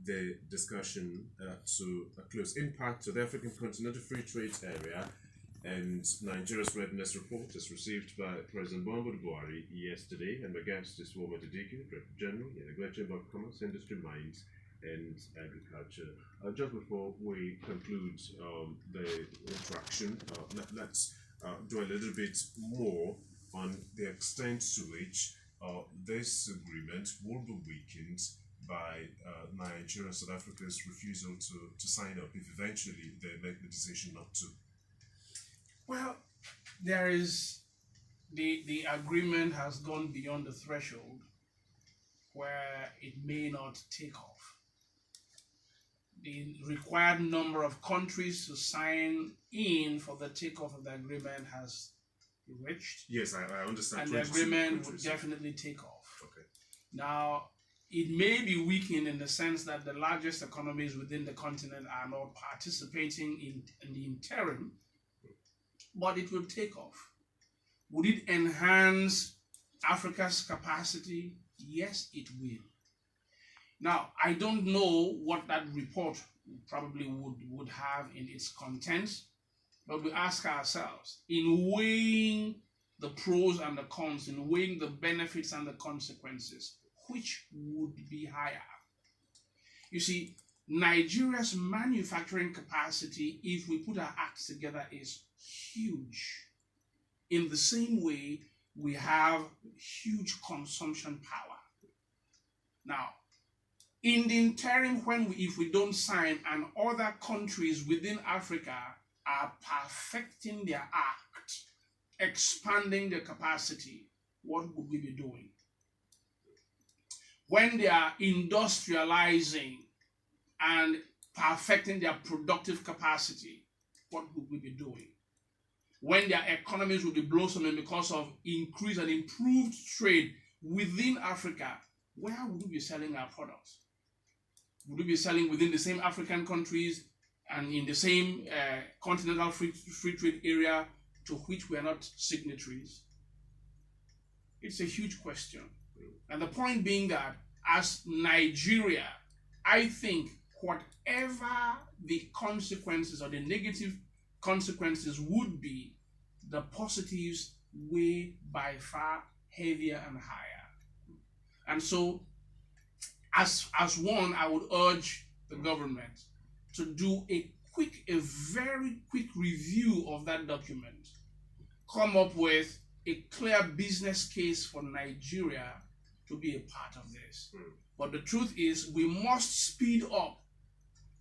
the discussion to a close. Impact to the African Continental Free Trade Area and Nigeria's Readiness report is received by President Muhammadu Buhari yesterday, and my guest is Warmate Idikio, Director General, Yenagoa Chamber of Commerce, Industry, Mines and Agriculture. Just before we conclude the interaction, let's do a little bit more on the extent to which this agreement will be weakened by Nigeria and South Africa's refusal to sign up if eventually they make the decision not to. Well, there is the agreement has gone beyond the threshold where it may not take off. The required number of countries to sign in for the takeoff of the agreement has reached. Yes, I understand. And the agreement would definitely take off. Okay. Now, it may be weakened in the sense that the largest economies within the continent are not participating in the interim, but it will take off. Would it enhance Africa's capacity? Yes, it will. Now, I don't know what that report probably would have in its contents, but we ask ourselves, in weighing the pros and the cons, in weighing the benefits and the consequences, which would be higher? You see, Nigeria's manufacturing capacity, if we put our acts together, is huge. In the same way, we have huge consumption power. Now, in the interim, if we don't sign and other countries within Africa are perfecting their act, expanding their capacity, what would we be doing? When they are industrializing and perfecting their productive capacity, what would we be doing? When their economies will be blossoming because of increased and improved trade within Africa, where would we be selling our products? Would we be selling within the same African countries and in the same continental free trade area to which we are not signatories? It's a huge question. And the point being that as Nigeria, I think whatever the consequences or the negative consequences would be, the positives weigh by far heavier and higher. And so, as one, I would urge the government to do a very quick review of that document, come up with a clear business case for Nigeria to be a part of this. But the truth is, we must speed up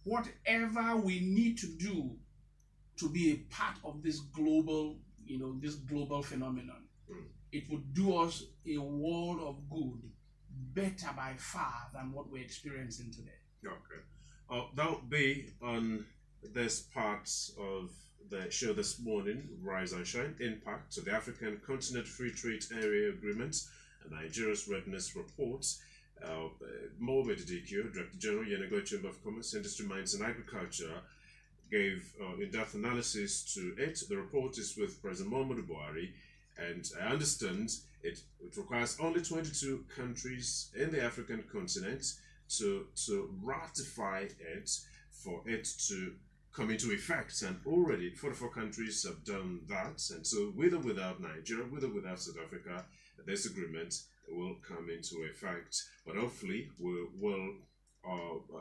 whatever we need to do to be a part of this global, this global phenomenon. It would do us a world of good, better by far than what we're experiencing today. Okay. That would be on this part of the show this morning, Rise and Shine, Impact to the African Continental Free Trade Area Agreement and Nigeria's Readiness report. Warmate Idikio, Director General, Yenagoa Chamber of Commerce, Industry, Mines and Agriculture, gave in-depth analysis to it. The report is with President Muhammadu Buhari, and I understand it requires only 22 countries in the African continent to ratify it for it to come into effect, and already 44 countries have done that. And so, with or without Nigeria, with or without South Africa, this agreement will come into effect. But hopefully, we will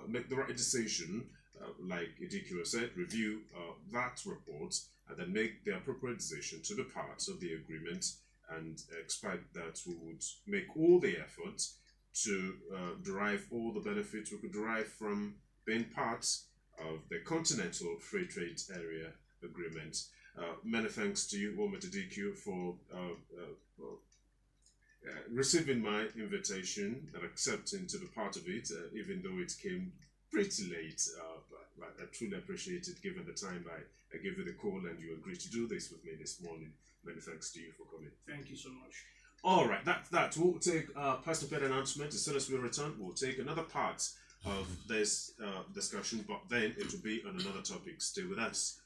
make the right decision, like Idikio said, review that report, and then make the appropriate decision to be part of the agreement, and expect that we would make all the efforts to derive all the benefits we could derive from being part of the Continental Free Trade Area Agreement. Many thanks to you, Warmate Idikio, for receiving my invitation and accepting to be part of it, even though it came pretty late. But I truly appreciate it, given the time I gave you the call and you agreed to do this with me this morning. Many thanks to you for coming. Thank you so much. All right, that we'll take past the announcement. As soon as we return, we'll take another part of this discussion, but then it will be on another topic. Stay with us.